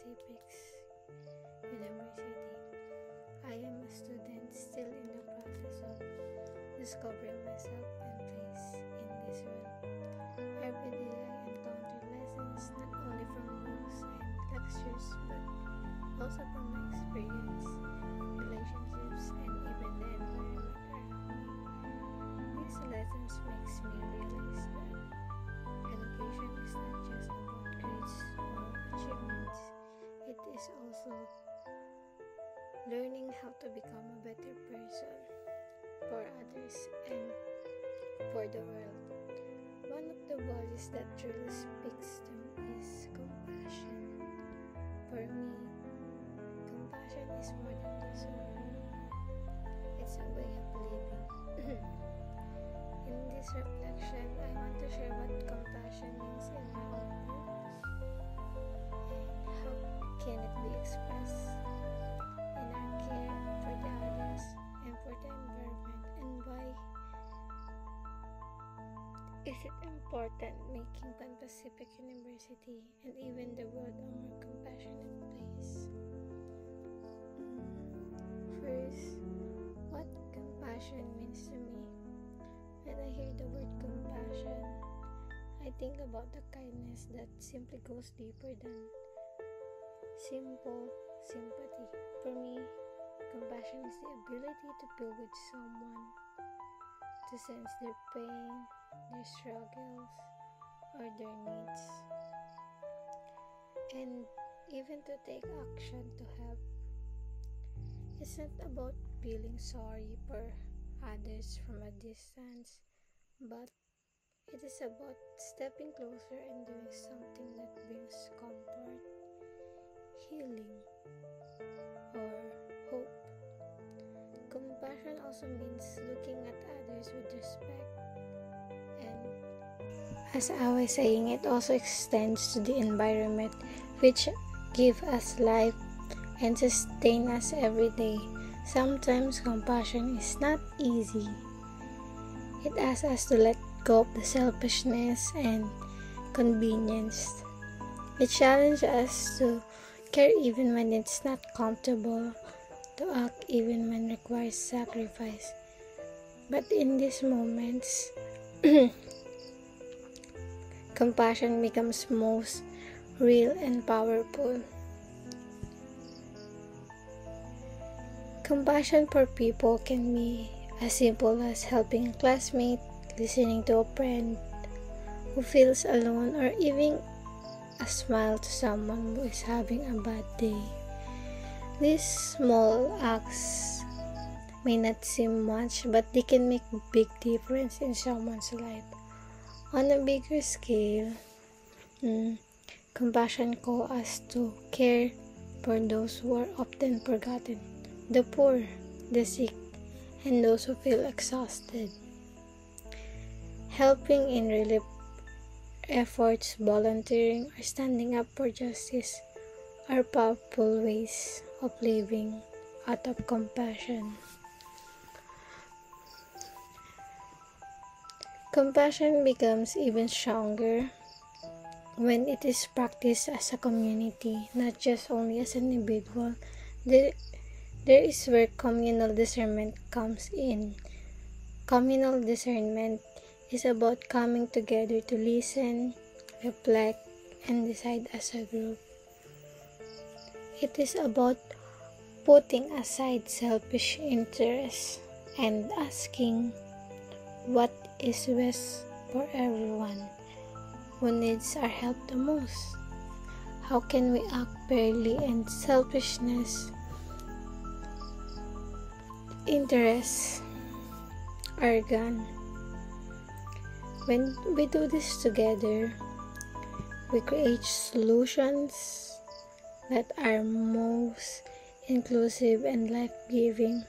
Pacific's University. I am a student still in the process of discovering myself and place in this world. Every day I encounter lessons not only from books and lectures but also from my experience, relationships, and even the environment around me. These lessons makes me realize that education is not just about grades or achievements. It is also learning how to become a better person for others and for the world. One of the values that truly speaks to me is compassion. For me, compassion is more than just a word. It's a way of living. In this reflection, I want to share what compassion means in my own view and how can it be expressed in our care for the others and for the environment, and why is it important making Pan Pacific University and even the world a more compassionate place. First, what compassion means to me. When I hear the word compassion, I think about the kindness that simply goes deeper than simple sympathy. For me, compassion is the ability to feel with someone, to sense their pain, their struggles, or their needs, and even to take action to help. It's not about feeling sorry for others from a distance, but it is about stepping closer and doing something that brings comfort, healing, or hope. Compassion also means looking at others with respect, and as I was saying, it also extends to the environment, which give us life and sustain us every day. Sometimes compassion is not easy. It asks us to let go of the selfishness and convenience. It challenges us to care even when it's not comfortable, to act even when requires sacrifice. But in these moments, compassion becomes most real and powerful. Compassion for people can be as simple as helping a classmate, listening to a friend who feels alone, or even a smile to someone who is having a bad day. These small acts may not seem much, but they can make a big difference in someone's life. On a bigger scale, compassion calls us to care for those who are often forgotten, the poor, the sick, and those who feel exhausted. Helping in relief efforts, volunteering, or standing up for justice are powerful ways of living out of compassion. Compassion becomes even stronger when it is practiced as a community, not just only as an individual. There is where communal discernment comes in. Communal discernment is about coming together to listen, reflect, and decide as a group. It is about putting aside selfish interests and asking what is best for everyone who needs our help the most. How can we act fairly and selfishness, interests are gone? When we do this together, we create solutions that are most inclusive and life-giving.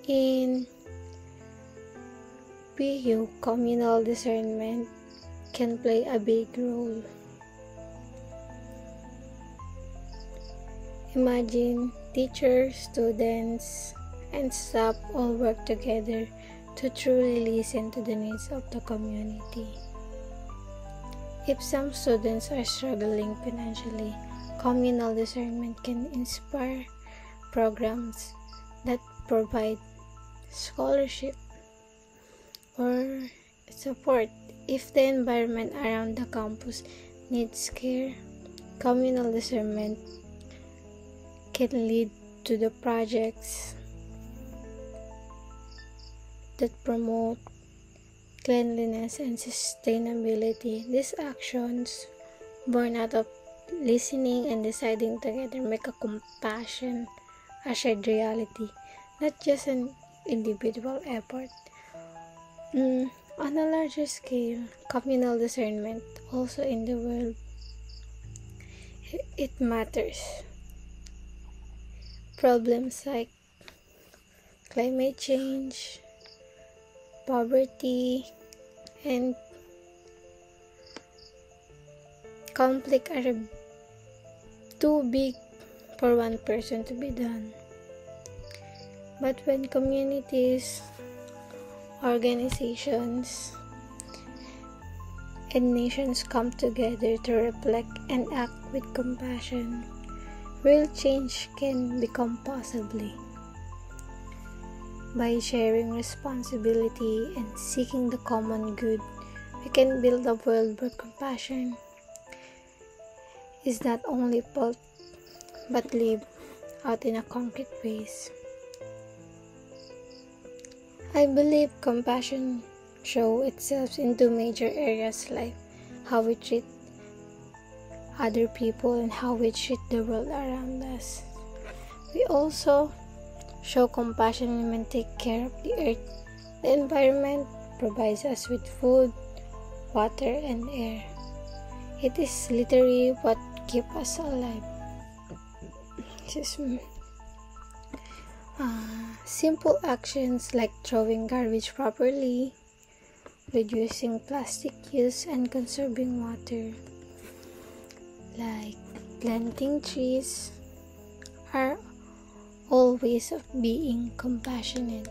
In PU, communal discernment can play a big role. Imagine teachers, students, and staff all work together to truly listen to the needs of the community. If some students are struggling financially, communal discernment can inspire programs that provide scholarship or support. If the environment around the campus needs care, communal discernment can lead to the projects that promote cleanliness and sustainability. These actions, born out of listening and deciding together, make a compassion a shared reality, not just an individual effort. On a larger scale, communal discernment also in the world, it matters. Problems like climate change, poverty, and conflict are too big for one person to be done. But when communities, organizations, and nations come together to reflect and act with compassion, real change can become possible. By sharing responsibility and seeking the common good, we can build a world where compassion is not only felt but lived out in a concrete ways. I believe compassion shows itself in two major areas, like how we treat other people and how we treat the world around us. We also show compassion when we take care of the earth. The environment provides us with food, water, and air. It is literally what keeps us alive. Simple actions like throwing garbage properly, reducing plastic use, and conserving water, like planting trees, are all ways of being compassionate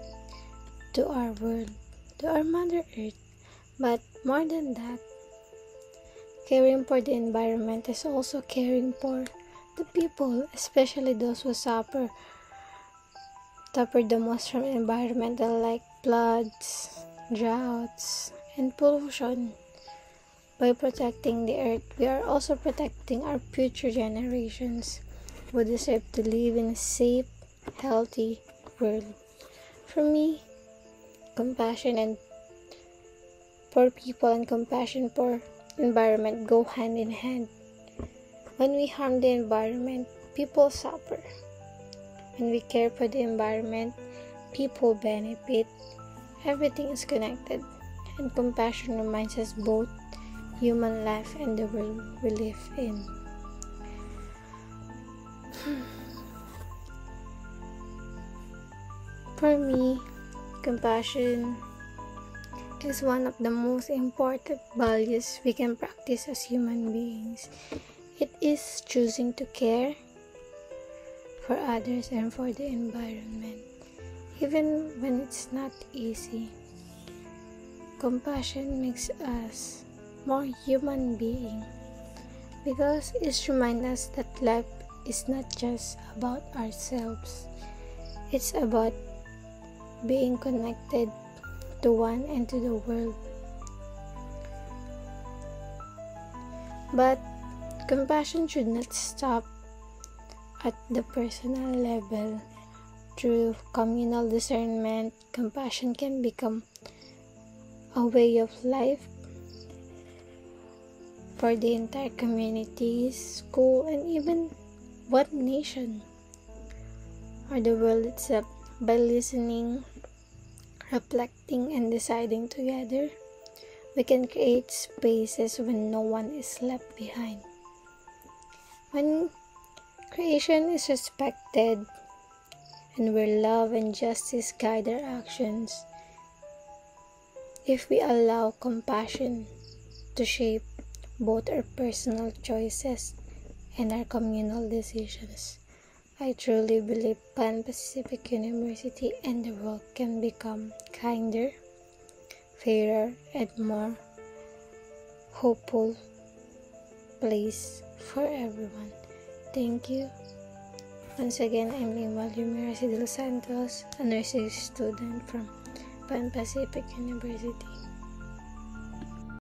to our world, to our Mother Earth. But more than that, caring for the environment is also caring for the people, especially those who suffer the most from environmental like floods, droughts, and pollution. By protecting the earth, we are also protecting our future generations who deserve to live in a safe, healthy world. For me, compassion and for people and compassion for environment go hand in hand. When we harm the environment, people suffer. When we care for the environment, people benefit. Everything is connected, and compassion reminds us both human life and the world we live in. For me, compassion is one of the most important values we can practice as human beings. It is choosing to care for others and for the environment, even when it's not easy. Compassion makes us more human being because it reminds us that life is not just about ourselves. It's about being connected to one and to the world. But compassion should not stop at the personal level. Through communal discernment, compassion can become a way of life for the entire community, school, and even one nation or the world itself. By listening, reflecting, and deciding together, we can create spaces when no one is left behind. When creation is respected and where love and justice guide our actions, if we allow compassion to shape both our personal choices and our communal decisions, I truly believe Pan Pacific University and the world can become kinder, fairer, and more hopeful place for everyone. Thank you. Once again, I'm Lima Lumirasidel Santos, a nursing student from Pan Pacific University.